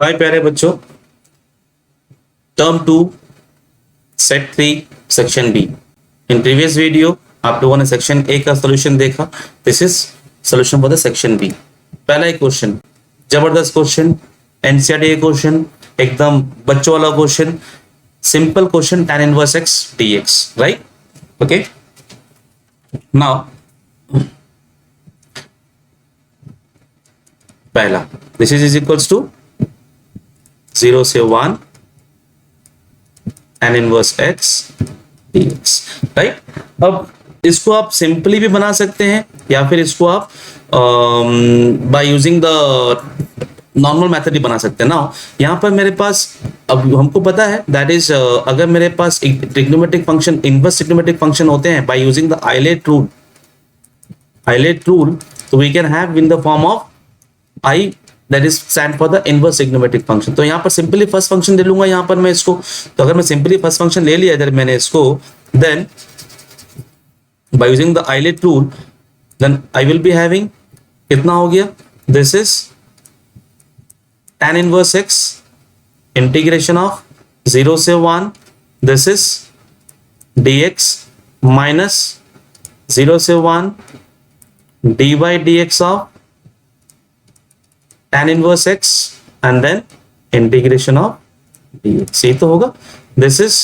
हाय प्यारे बच्चों, term 2 set 3 section B. In previous video आप लोगों ने सेक्शन ए का सॉल्यूशन देखा। This is solution for the section B. पहला एक क्वेश्चन, जबरदस्त क्वेश्चन, एनसीईआरटी क्वेश्चन, एकदम बच्चों वाला question, simple question, tan inverse x dx, right? Okay, now पहला, दिस इज इक्वल्स टू 0 से 1 tan inverse x dx, right? अब इसको आप सिंपली भी बना सकते हैं या फिर इसको आप by using the normal method ही बना सकते हैं ना। यहाँ पर मेरे पास, अब हमको पता है दैट इज, अगर मेरे पास trigonometric function, inverse trigonometric function होते हैं by using the islet rule, तो we can have in the form of I that is stand for the inverse trigonometric function. तो यहाँ पर सिंपली फर्स्ट फंक्शन ले लूंगा यहाँ पर मैं इसको। तो अगर मैं सिंपली फर्स्ट फंक्शन ले लिया इधर मैंने इसको, then by using the islet rule, then I will be having, कितना हो गया, this is tan inverse x integration of 0 से 1, दिस इज dx माइनस 0 से 1 dy dx of tan inverse x and then integration of dx, ये तो होगा। This is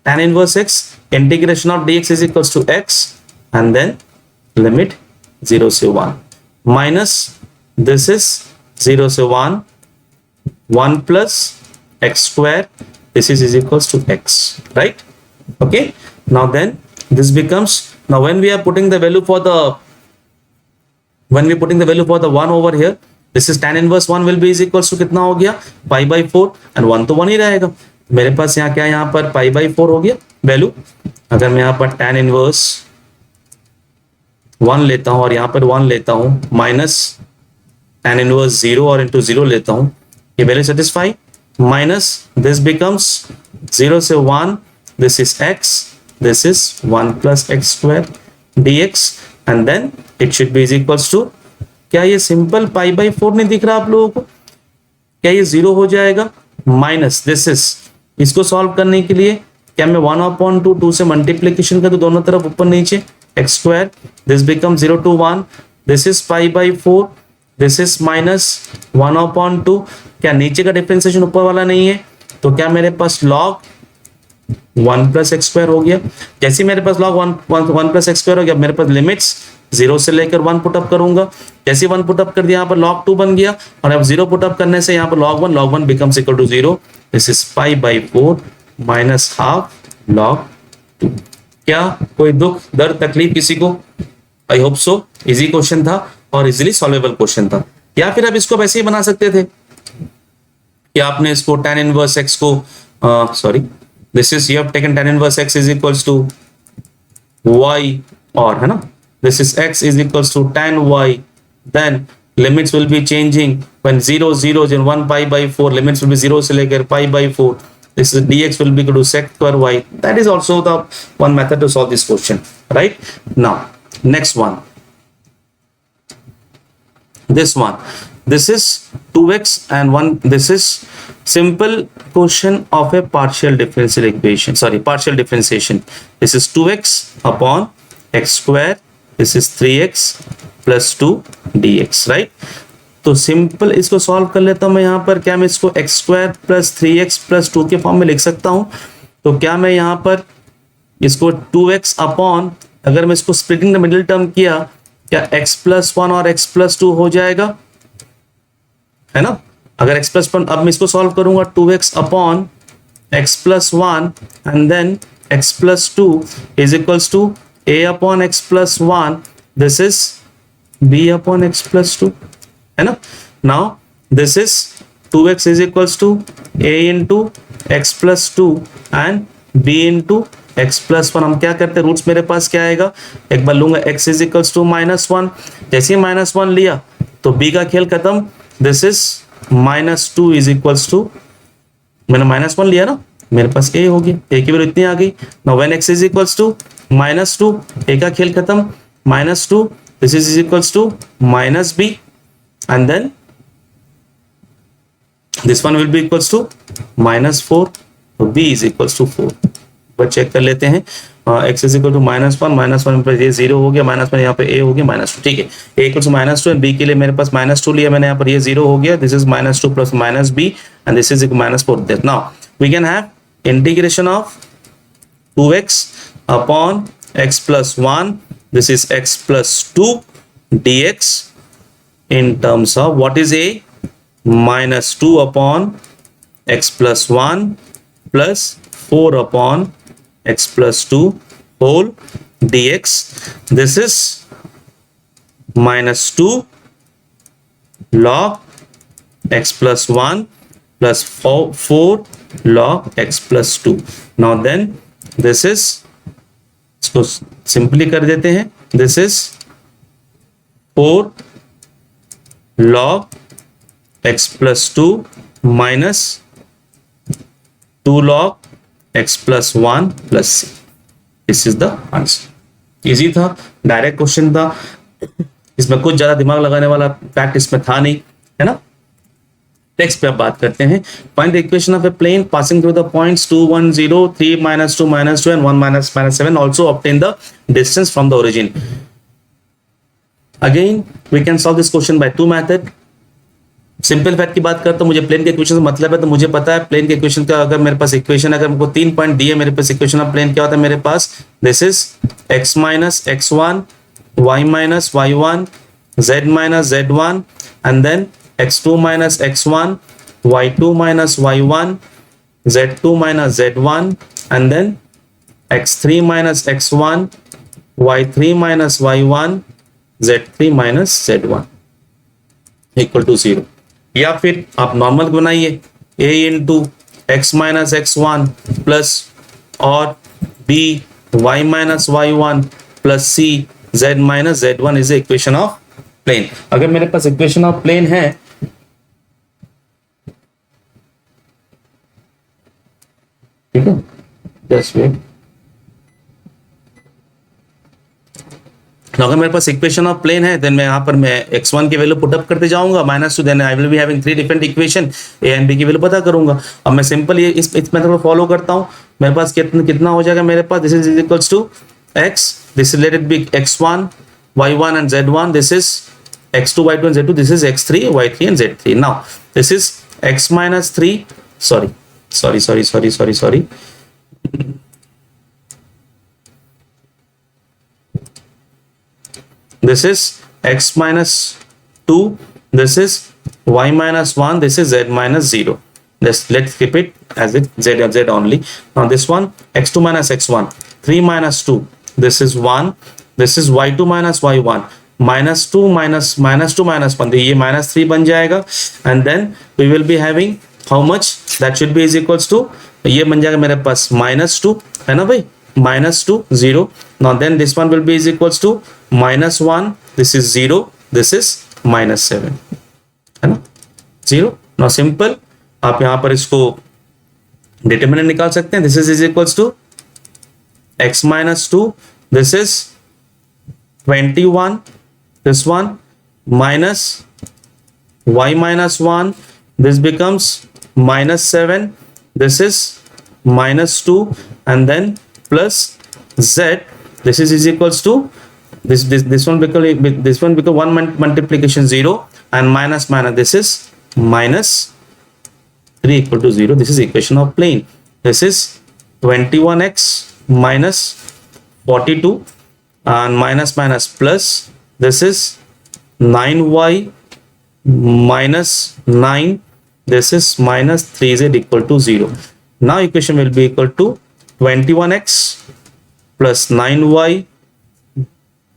tan inverse x integration of dx is equals to x and then limit 0 से 1 minus this is 0 से 1 plus x square, this is equals to x, right? Okay, now then this becomes, now when we are putting the value for the, when we putting the value for the 1 over here, this is tan inverse 1 will be is equals to कितना हो गया, pi by 4, and 1 तो 1 ही रहेगा। मेरे पास यहाँ क्या है, यहाँ पर pi by 4 हो गया वैल्यू। अगर मैं यहाँ पर tan इनवर्स 1 लेता हूँ और यहाँ पर 1 लेता हूँ, माइनस tan इनवर्स 0 और इंटू 0 लेता हूँ, ये value satisfy, minus this becomes 0 से 1, this is x, this is 1 plus x square dx, and then it should be is equals to, क्या ये सिंपल पाई बाई 4 नहीं दिख रहा आप लोगों को? क्या ये 0 हो जाएगा, माइनस दिस इज, इसको सॉल्व करने के लिए क्या मैं 1/2 2 से मल्टीप्लीकेशन कर दूं दोनों तरफ ऊपर नीचे, x square, this become 0 to 1, this is pi by 4, this is minus 1/2, क्या नीचे का डिफरेंशिएशन ऊपर वाला नहीं है, तो क्या मेरे पास log 1 प्लस एक्स स्क्वायर हो गया। जैसे मेरे पास log 1 प्लस एक्स स्क्वायर हो गया, मेरे पास लिमिट्स 0 से लेकर 1 पुटअप करूंगा, जैसे 1 पुटअप कर दिया यहाँ पर log 2 बन गया, और अब 0 पुटअप करने से यहाँ पर log 1 becomes equal to 0, this is pi by 4 minus half log 2। क्या कोई दुख दर्द तकलीफ किसी को? I hope so. Easy question था और इजीली सॉल्वेबल क्वेश्चन था। या फिर आप इसको वैसे ही बना सकते थे कि आपने इसको tan इनवर्स x को, sorry, this is, you have taken tan inverse x is equals to y, और है ना, this is x is equals to tan y, then limits will be changing when 0 0 then 1 pi by 4, limits will be 0 से लेकर pi by 4, this is dx will be equal to sec square y. That is also the one method to solve this question, right? Now next one, this one, this is 2x and 1, this is simple question of a partial differential equation, sorry, partial differentiation. This is 2x upon x square, this is 3x plus 2 dx, right? तो simple इसको solve कर लेता हूं मैं। यहाँ पर क्या मैं इसको x square plus 3x plus 2 के फॉर्म में लिख सकता हूं? तो क्या मैं यहाँ पर इसको 2x अपॉन, अगर मैं इसको स्प्लिटिंग द मिडिल टर्म किया, क्या x प्लस 1 और x प्लस 2 हो जाएगा, है ना? अगर x प्लस 1, अब मैं इसको सॉल्व करूंगा, 2x upon x plus 1 and then x plus 2 is equals to a upon x plus 1, this is b upon x plus 2, है ना? Now this is 2x is equals to a into x plus 2 and b into x plus 1। हम क्या करते हैं, roots मेरे पास क्या आएगा, एक बार लूंगा x is equals to -1, जैसे ही -1 लिया तो b का खेल खत्म, this is -2 is equals to, मैंने -1 लिया ना, मेरे पास a हो गया, a की वैल्यू इतनी आ गई। Now when x is equals to -2, a का खेल खत्म, -2, this is equals to -b, and then this one will be equals to -4, तो b इज इक्वल्स टू 4। बस चेक कर लेते हैं, x इज इक्वल टू -1 पर ये 0 हो गया, -1 यहाँ पे a हो गया -2, ठीक है। a equal to -2 and b के लिए मेरे पास -2 लिया मैंने, यहाँ पर ये 0 हो गया, this is -2 plus -b and this is -4। Now we can have integration of 2x upon x plus 1, this is x plus 2 dx in terms of what is a -2 upon x plus 1 plus 4 upon x plus 2 whole dx. This is -2 log x plus 1 plus 4 log x plus 2. Now then this is, इसको simply कर देते हैं, this is 4 log x plus 2 minus 2 log x plus 1 plus c. This is the answer. Easy था, direct question था, इसमें कुछ ज्यादा दिमाग लगाने वाला फैक्ट इसमें था नहीं, है ना। टेक्स्ट पे अब बात करते हैं। Find the equation of a plane passing through the points 2 1 0 3 -2 -2 and 1 -7. Also obtain the distance from the origin. Again we can solve this question by two method. Simple fact की बात करता हूं, मुझे प्लेन के इक्वेशन से मतलब है, तो मुझे पता है प्लेन के इक्वेशन का, अगर मेरे पास इक्वेशन, अगर मुझको 3 पॉइंट दिए मेरे पास, इक्वेशन ऑफ प्लेन क्या होता है मेरे पास, this is x minus x1 y minus y1 z minus z1 and then x2 minus x1 y2 minus y1 z2 minus z1 and then x3 minus x1 y3 minus y1 z3 minus z1 equal to 0। या फिर आप normal बनाइए, a into x minus x1 plus और b y minus y1 plus c z minus z1 is equation of plane. अगर मेरे पास equation of plane है, ठीक है, जस्ट वेट, तो अगर मेरे पास इक्वेशन ऑफ प्लेन है, देन मैं यहाँ पर मैं x1 की वैल्यू पुट अप करते जाऊंगा, -2, then I will be having 3 different equation, a and b की वैल्यू पता करूंगा। अब मैं सिंपल ये इस मेथड को फॉलो करता हूँ, मेरे पास कितना हो जाएगा मेरे पास, this is equals to x, this is let it be x1 y1 and z1, this is x2 y2 and z2, this is x3 y3 and z3। Now this is x minus 3, sorry, this is x minus 2, this is y minus 1, this is z minus 0. Let's keep it as it z only. Now this one x2 minus x1, 3 minus 2, this is 1, this is y2 minus y1, minus 2 minus 1, ये minus 3 बन जाएगा, and then we will be having how much, that should be is equals to, ये बन जाएगा मेरे पास -2, है ना भाई, -2 0. Now then this one will be is equals to -1, this is 0, this is -7, है ना, 0. Now simple, आप यहाँ पर इसको डिटरमिनेंट निकाल सकते हैं, this is equals to x minus 2, this is 21, this one minus y minus 1, this becomes -7, this is -2 and then plus z, this is equals to this one become 1 multiplication 0 and minus this is -3 equal to 0. This is equation of plane. This is 21x minus 42 and minus plus, this is 9y minus 9, this is -3z equal to 0. Now equation will be equal to 21x plus 9y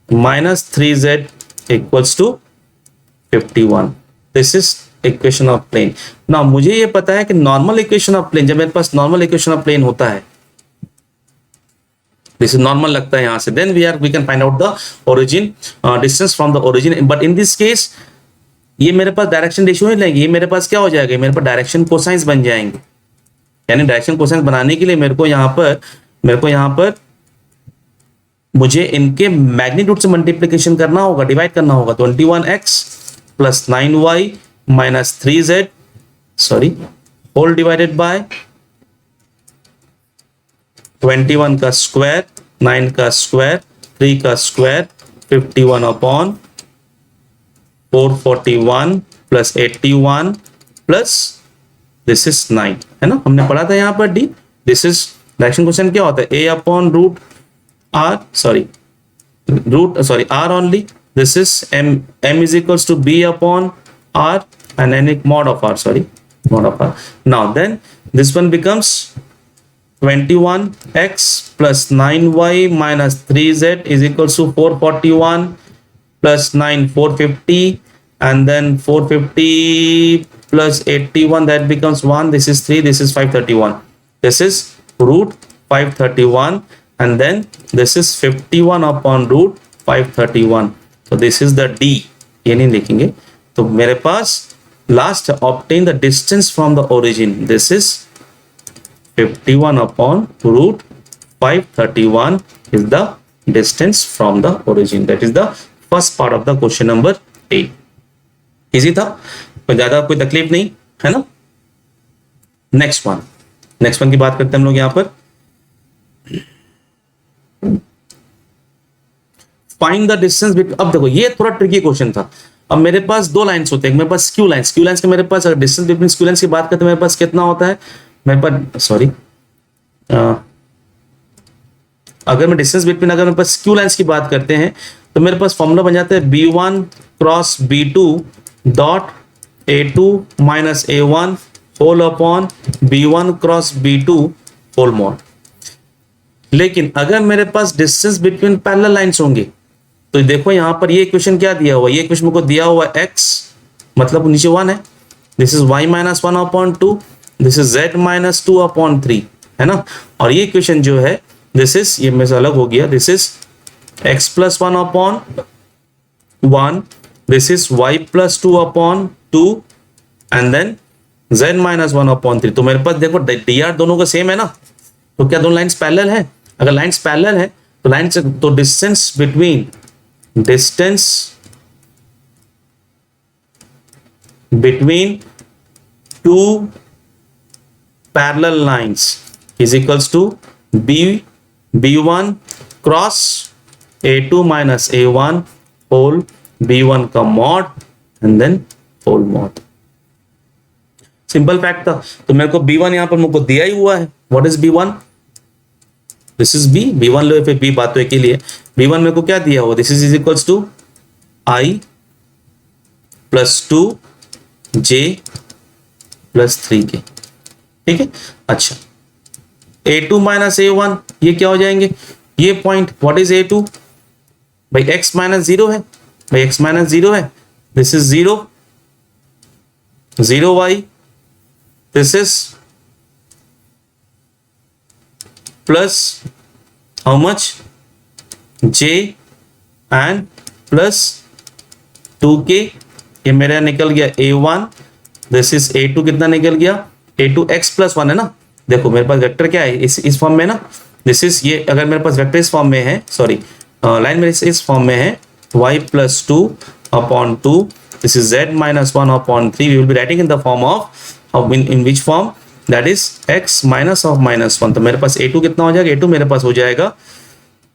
minus 3z equals to 51. This is equation of plane. Now मुझे ये पता है कि normal equation of plane, जब मेरे पास normal equation of plane होता है, दिस इज नॉर्मल लगता है यहाँ से, then we can find out the origin, distance from the origin. But in this case ये मेरे पास डायरेक्शन रेशियो नहीं लेंगे, ये मेरे पास क्या हो जाएगा, मेरे पास डायरेक्शन कोसाइंस बन जाएंगे। यानी डायरेक्शन कोसाइंस बनाने के लिए मेरे को यहाँ पर मुझे इनके मैग्नीट्यूड से मल्टीप्लिकेशन करना होगा, डिवाइड करना होगा। 21x plus 9y minus 3z sorry whole divided by 21 का स्क्वायर, 9 का स्क्वायर, 3 का square, 51 upon 441 plus 81 plus this is 9, है ना, हमने पढ़ा था यहाँ पर D. This is direction question क्या होता है, A upon root R, sorry R only, this is m is equals to b upon r and n mod of r, mod of r. Now then this one becomes 21x plus 9y minus 3z is equals to 441 plus 9 450, and then 450 plus 81, that becomes 1, this is 3, this is 531, this is root 531, and then this is 51 upon root 531. So this is the D, ये नहीं लिखेंगे। तो मेरे पास last obtain the distance from the origin, this is 51 upon root 531 is the distance from the origin. That is the first part of the question number 8. Easy था, कोई ज्यादा कोई तकलीफ नहीं, है ना। नेक्स्ट वन की बात करते हैं हम लोग यहाँ पर। Find the distance. अब देखो ये थोड़ा ट्रिकी क्वेश्चन था। अब मेरे पास दो लाइंस होते हैं, मेरे पास स्क्यू लाइंस के मेरे पास अगर डिस्टेंस बिटवीन स्क्यू लाइंस की बात करते हैं मेरे पास कितना होता है, मेरे पास सॉरी अगर मैं डिस्टेंस बिटवीन अगर मेरे पास स्क्यू लाइंस की बात करते हैं तो मेरे पास फॉर्मूला बन जाता है b1 cross b2 dot a2 minus a1 whole upon b1 cross b2 whole mod. लेकिन अगर मेरे पास डिस्टेंस बिटवीन पैरेलल लाइंस होंगे तो देखो यहां पर ये इक्वेशन क्या दिया हुआ है, ये इक्वेशन को दिया हुआ x मतलब नीचे 1 है, this is y minus 1 upon 2, this is z minus 2 upon 3, है ना। और ये इक्वेशन जो है दिस इज, ये मेरे से अलग हो गया, this is x plus 1 upon 1, this is y plus 2 upon 2 and then z minus 1 upon 3। तो मेरे पास देखो dr दोनों का सेम है ना, तो क्या दोनों लाइंस पैरेलल है? अगर लाइंस पैरेलल है तो लाइंस तो distance between two parallel lines is equals to b1 cross a2 minus a1 whole b1 का mod and then whole mod. Simple fact था। तो मेरे को b1 यहां पर मुझको दिया ही हुआ है। What is b1? This is b1 लो पे b बातों के लिए b1 मेरे को क्या दिया हुआ, this is equals to i plus 2 j plus 3k, ठीक है। अच्छा a2 माइनस a1 ये क्या हो जाएंगे, ये पॉइंट व्हाट इज a2 भाई x माइनस 0 है, भाई x माइनस 0 है, this is 0 y, this is plus how much j and plus 2k, ये मेरा निकल गया a1, दिस इज a2 कितना निकल गया, a2 x प्लस 1 है ना। देखो मेरे पास वेक्टर क्या है इस फॉर्म में ना, दिस इज ये अगर मेरे पास वेक्टर इस फॉर्म में है, सॉरी लाइन मेरे इस फॉर्म में है y plus 2 upon 2, this is z minus 1 upon 3, we will be writing in the form of in which form, that is x minus of minus 1। तो मेरे पास a2 कितना हो जाएगा, a2 मेरे पास हो जाएगा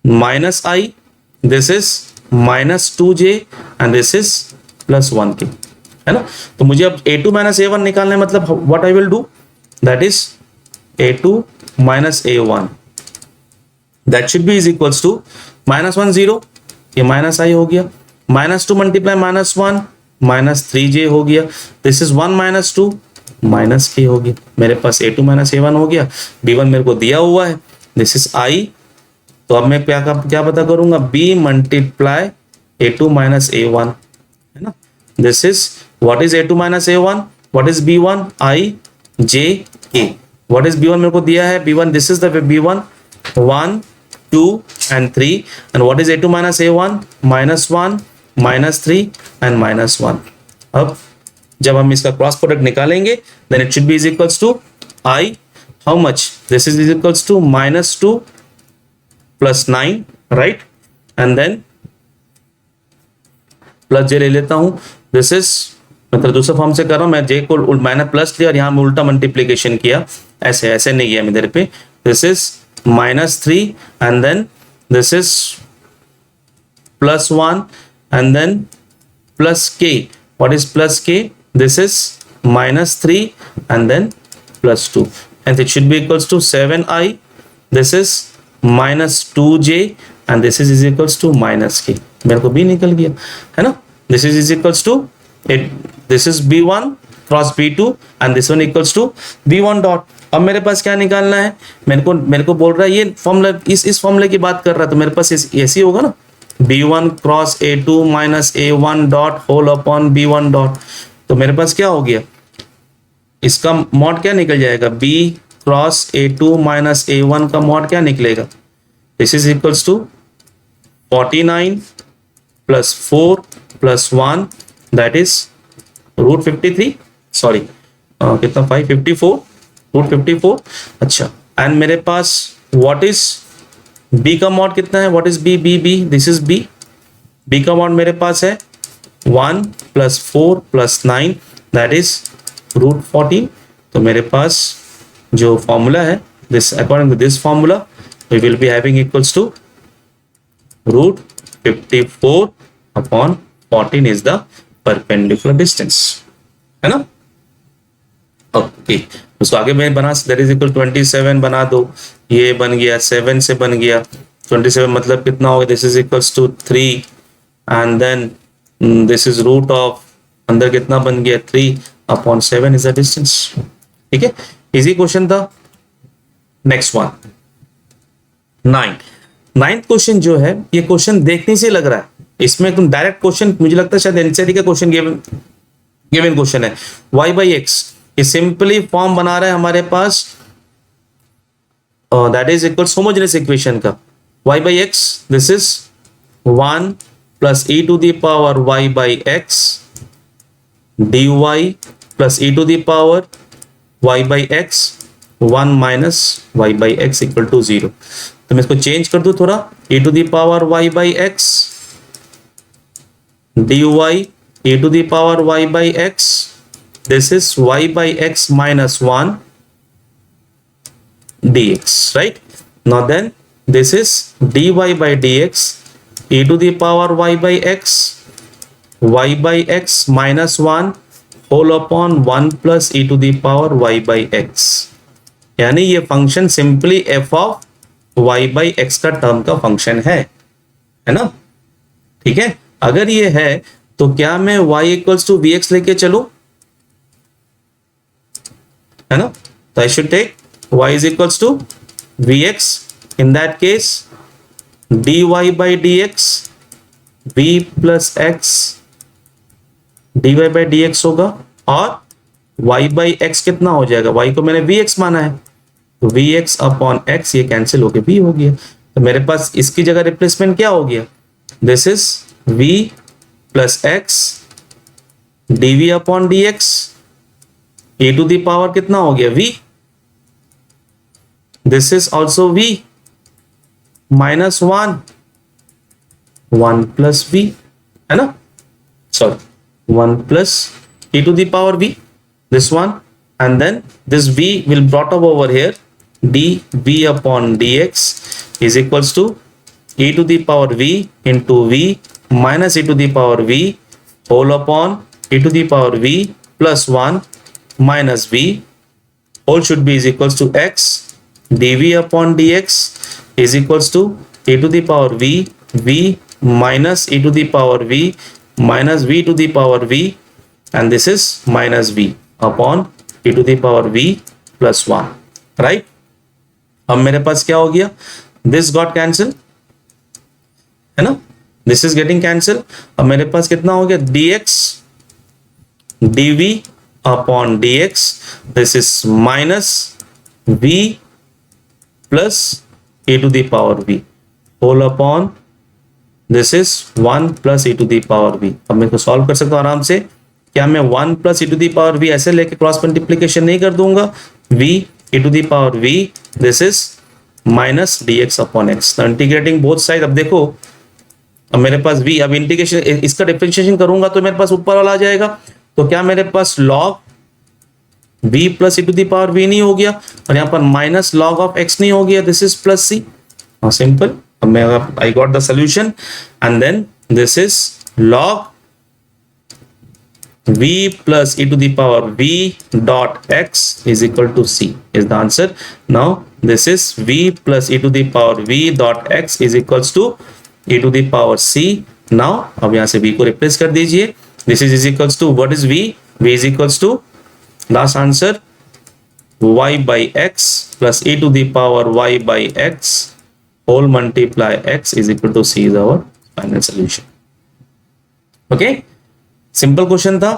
minus i, this is minus 2j and this is plus 1k, है ना। तो मुझे अब a2 माइनस a1 निकालना है, मतलब what I will do, that is a2 minus a1 that should be is equals to minus 1 0, ये माइनस i हो गया, minus 2 multiply minus 1 minus 3j हो गया, this is 1 minus 2 minus k हो गया। मेरे पास a2 माइनस a1 हो गया, b1 मेरे को दिया हुआ है, दिस इज i। तो अब मैं क्या पता करूंगा, b multiply a2 minus a1, है ना। This is what is a2 minus a1, what is b1 i j k, what is b1 मेरे को दिया है b1, this is the b1 1 2 and 3 and what is a2 minus a1 minus 1 minus 3 and minus 1। अब जब हम इसका cross product निकालेंगे then it should be is equals to I how much, this is equals to minus 2 plus 9 right, and then plus j ले लेता हूं, this is मतलब दूसरे फॉर्म से कर रहा हूँ मैं, j को मैंने प्लस लिया और यहाँ में उल्टा मल्टीप्लीकेशन किया, ऐसे ऐसे नहीं किया इधर पे। This is -3 and then this is +1 and then plus k. What is plus k? This is -3 and then +2, and it should be equals to 7i. This is -2j and this is equals to -k. मेरे को b निकल गया है ना। This is equals to it. This is b1 cross b2 and this one equals to b1 dot. अब मेरे पास क्या निकालना है, मेरे को बोल रहा है ये फॉर्मूला, इस फॉर्मूले की बात कर रहा है, तो मेरे पास ऐसे ही होगा ना, b1 cross a2 minus a1 dot whole upon b1 dot. तो मेरे पास क्या हो गया, इसका मॉड क्या निकल जाएगा, b cross a2 minus a1 का मॉड क्या निकलेगा, this is equals to 49 plus 4 plus 1 that is √53, sorry कितना 554 √54। अच्छा, एंड मेरे पास व्हाट इज b का मॉड कितना है, what is b, this is b का मॉड मेरे पास है 1 प्लस 4 प्लस 9 दैट इज √14। तो मेरे पास जो फॉर्मूला है, this according to this formula we will be having equals to √54 upon 14 is the perpendicular distance, है ना। ओके, उसको आगे मैं बना, दैट इज इक्वल 27 बना दो, ये बन गया 7 से बन गया 27, मतलब कितना होगा, this is equals to 3 and then this is root of, अंदर कितना बन गया 3 अपॉन 7 इज द डिस्टेंस। ठीक है, इजी क्वेश्चन था। नेक्स्ट वन 9th क्वेश्चन जो है, ये क्वेश्चन देखने से लग रहा है, इसमें तुम डायरेक्ट क्वेश्चन, मुझे लगता है शायद एनसीईआरटी का क्वेश्चन गिवन क्वेश्चन है। y/x ये सिंपली फॉर्म बना रहा है हमारे पास, that is equals homogeneous equation का। y/x this is 1 plus e to the power y/x dy plus e to the power y/x 1 minus y/x equal to 0। तो मैं इसको चेंज कर दूं थोड़ा, e to the power y/x dy e to the power y/x, this is y/x minus 1 dx, right? Now then this is dy by dx e to the power y/x y/x minus 1 whole upon 1 plus e to the power y/x, यानी ये function simply f of y/x का term का function है ना। ठीक है, अगर ये है तो क्या मैं y इक्वल्स टू vx लेके चलूं, है ना। तो I should take y is equals to vx, in that case dy by dx v plus x dy by dx होगा, और y/x कितना हो जाएगा, y को मैंने vx माना है, तो vx अपॉन x ये कैंसिल होके v हो गया। तो मेरे पास इसकी जगह रिप्लेसमेंट क्या हो गया, this is v plus x dv upon dx e to the power कितना हो गया v, this is also v minus 1 plus v, है ना, sorry 1 plus e to the power v, this one, and then this v will brought up over here, dv upon dx is equals to e to the power v into v minus e to the power v whole upon e to the power v plus 1 minus v whole should be is equals to x dv upon dx is equals to e to the power v minus e to the power v minus v to the power v, and this is minus v upon e to the power v plus 1, right? अब मेरे पास क्या हो गया, this got cancel, है ना, this is getting cancel। अब मेरे पास कितना हो गया, dx dv upon dx, this is minus v plus e to the power v whole upon this is 1 plus e to the power v। अब मैं इसको सॉल्व कर सकता हूँ आराम से। क्या मैं 1 plus e to the power v ऐसे लेके क्रॉस मल्टीप्लीकेशन नहीं कर दूंगा, v e to the power v this is minus dx upon x, तो इंटीग्रेटिंग बोथ साइड। अब देखो, अब मेरे पास v, अब इंटीग्रेशन इसका डिफरेंशिएशन करूंगा तो मेरे पास ऊपर वाला आ जाएगा तो क्या मेरे पास log v plus e to the power v नहीं हो गया, और यहाँ पर माइनस log ऑफ x नहीं हो गया, this is plus c। Simple. अब मैं I got the solution, and then this is log v plus e to the power v dot x is equal to c is the answer. Now this is v plus e to the power v dot x is equals to e to the power c. Now अब यहाँ से v को replace कर दीजिए, this is equals to what is v? v is equals to last answer y by x plus e to the power y by x whole multiply x is equal to c is our final solution. Okay, simple question था,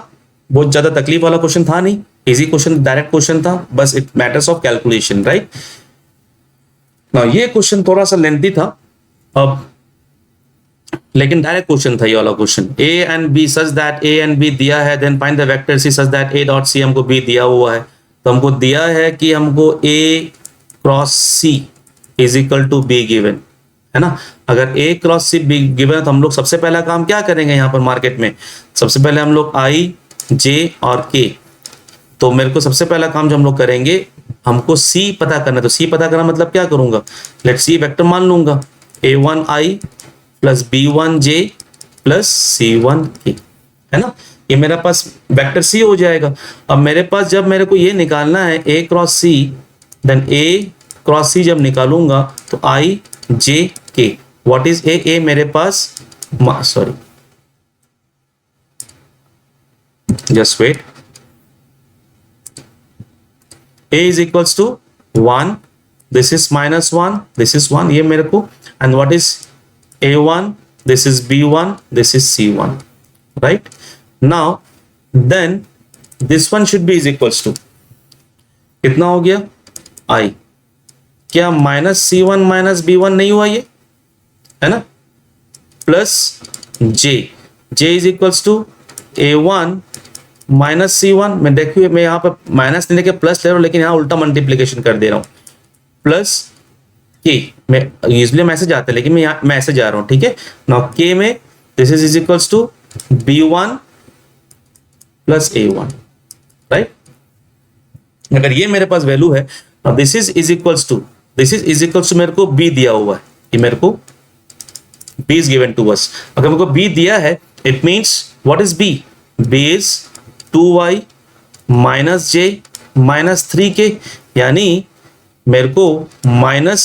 बहुत ज्यादा तकलीफ वाला question था नहीं, easy question, direct question था, बस it matters of calculation, right. Now ये क्वेश्चन थोड़ा सा लेंथी था अब, लेकिन डायरेक्ट क्वेश्चन था ये वाला question. A and B such that A and B दिया है, then find the vector C such that A dot C, हमको बी दिया हुआ है, तो हमको दिया है कि हमको A cross C is equal to B given है ना। अगर A cross C B given है तो हम लोग सबसे पहला काम क्या करेंगे यहाँ पर मार्केट में, सबसे पहले हम लोग आई जे और के, तो मेरे को सबसे पहला काम जो हम लोग करेंगे, हमको सी पता करना है। तो सी पता करना मतलब क्या करूंगा, लेट सी वेक्टर मान लूंगा, a1i plus b1j plus c1k है ना, ये मेरे पास वेक्टर सी हो जाएगा। अब मेरे पास जब मेरे को ये निकालना है a cross C, then a cross C जब निकालूंगा तो आई जे के, व्हाट इज ए मेरे पास, sorry just wait, a is equals to 1, this is minus 1, this is 1, ये मेरे को, and what is a1, this is b1, this is c1, right? Now then this one should be is equals to कितना हो गया i, क्या minus c1 minus b1 नहीं हुआ ये, है ना, plus j, j is equals to a1 minus c1, मैं देखिए मैं यहाँ पर माइनस नहीं लेके प्लस ले रहा हूँ, लेकिन यहाँ उल्टा मल्टीप्लीकेशन कर दे रहा हूँ, प्लस k, मैं यूजली मैसेज आता है लेकिन मैं यहाँ मैसेज आ रहा हूँ, ठीक है। नाउ k में this is equals to b1 plus a1, right. अगर ये मेरे पास वैल्यू है, this is equals to, this is equals to मेरे को b दिया हुआ है, ये मेरे को b is given to us. अगर मेरे को b दिया है, it means what is b, b is 2y minus j minus 3k, यानी मेरे को minus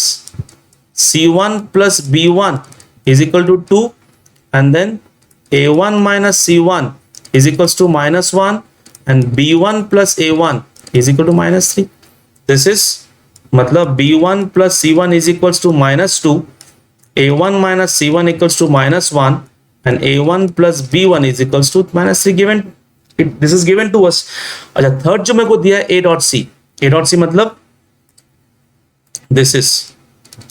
c1 plus b1 is equal to 2, and then a1 minus c1 is equals to minus 1, and b1 plus a1 is equal to minus 3। This is मतलब b1 plus c1 is equals to minus 2, a1 minus c1 equals to minus 1, and a1 plus b1 is equals to minus 3 given, this is given to us। अच्छा, third जो मेरे को दिया है a dot c मतलब this is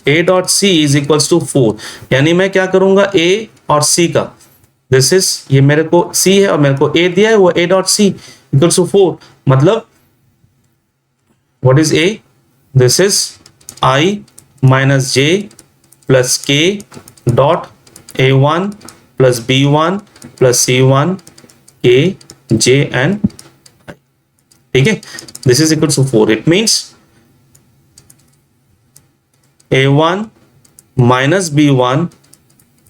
a dot c is equals to 4, यानी मैं क्या करूंगा a और c का, this is ये मेरे को c है और मेरे को a दिया है, वो a dot c equals to 4, मतलब what is a, this is I minus j plus k dot a1 plus b1 plus c1 k j and I, ठीक है। this is equal to 4, it means a1 minus b1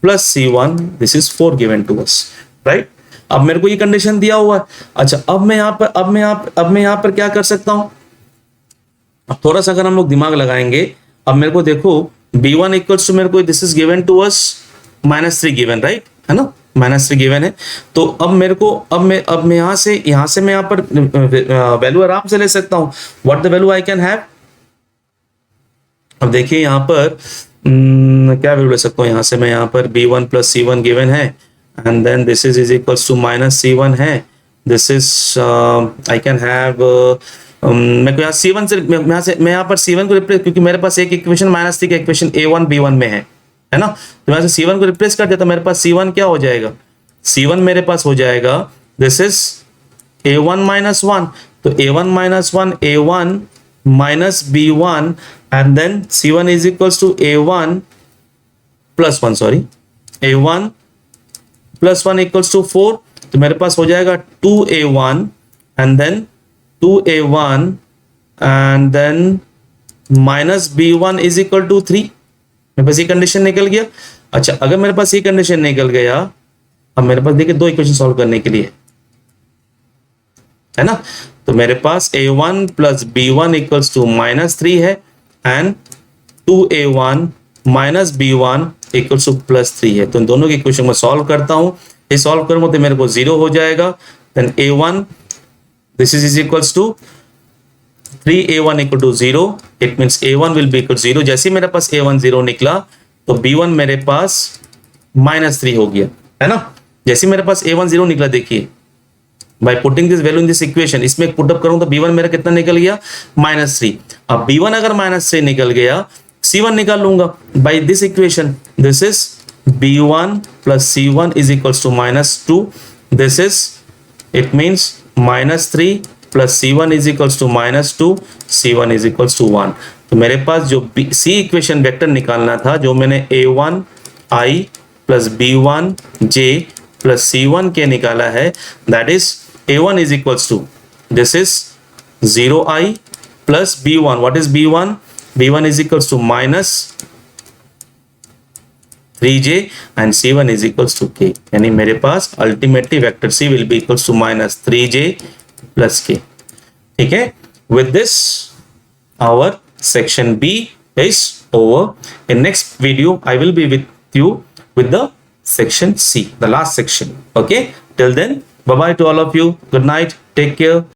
plus c1, this is 4 given to us, right। अब मेरे को ये condition दिया हुआ है। अच्छा, अब मैं यहाँ पर क्या कर सकता हूं, अब थोड़ा सा अगर हम लोग दिमाग लगाएंगे, अब मेरे को देखो b1 इक्वल्स टू मेरे को this is given to us minus 3 given, right, है ना, माइनस 3 गिवन है। तो अब मेरे को अब मैं यहाँ से मैं यहाँ पर वैल्यू आराम से ले सकता हूँ, what the value I can have. अब देखिए यहाँ पर क्या वैल्यू ले सकता हूँ, यहाँ से मैं यहाँ पर b1 प्लस c1 गिवन है, and then this is equals to minus c1 है, this is I can have, मैं को यहाँ c1 से मैं यहाँ पर c1 को रिप्लेस, क्योंकि मेरे पास एक इक्वेशन माइनस 3 का इक्वेशन a1 b1 में है ना, तो मैं c1 को रिप्लेस कर देता, मेरे पास c1 क्या हो जाएगा, c1 मेरे पास हो जाएगा दिस इज a1 माइनस 1, तो a1 minus 1 a1 minus b1, and then c1 is equals to a1 plus 1, sorry a1 plus 1 equals to 4, तो तो मेरे पास हो जाएगा 2a1 and then 2a1 and then minus b1 is equal to 3। मेरे पास ये condition निकल गया। अच्छा, अगर मेरे पास ये कंडीशन निकल गया, अब मेरे पास देखिए दो इक्वेशन सॉल्व करने के लिए है ना, तो मेरे पास a1 plus b1 equals to -3 है and 2a1 minus b1 equals to +3 है। तो इन दोनों की इक्वेशन में सॉल्व करता हूं, ये सॉल्व करूंगा तो मेरे को 0 हो जाएगा। Then a1 this is equals to 3a1 equal to 0, it means a1 will be equal 0। जैसे ही मेरे पास a1 0 निकला तो b1 मेरे पास -3 हो गया, है ना। जैसे मेरे पास a1 0 निकला, देखिए by putting this value in this equation, इसमें पुटअप करूं तो b1 मेरा कितना निकल गया, -3। अब b1 अगर -3 निकल गया, c1 निकाल लूंगा by this equation. This is b1 plus c1 is equals to -2। This is it means -3 plus c1 is equals to -2, c1 is equals to 1। तो मेरे पास जो c इक्वेशन वेक्टर निकालना था, जो मैंने a1 i plus b1 j plus c1 k निकाला है, that is a1 is equals to, this is 0i plus b1. What is b1? b1 is equals to minus 3j and c1 is equals to k. यानी मेरे पास ultimately vector c will be equals to minus 3j plus k. ठीक है? With this, our section B is over. In next video, I will be with you with the section C, the last section. Okay? Till then, bye bye to all of you. Good night. Take care.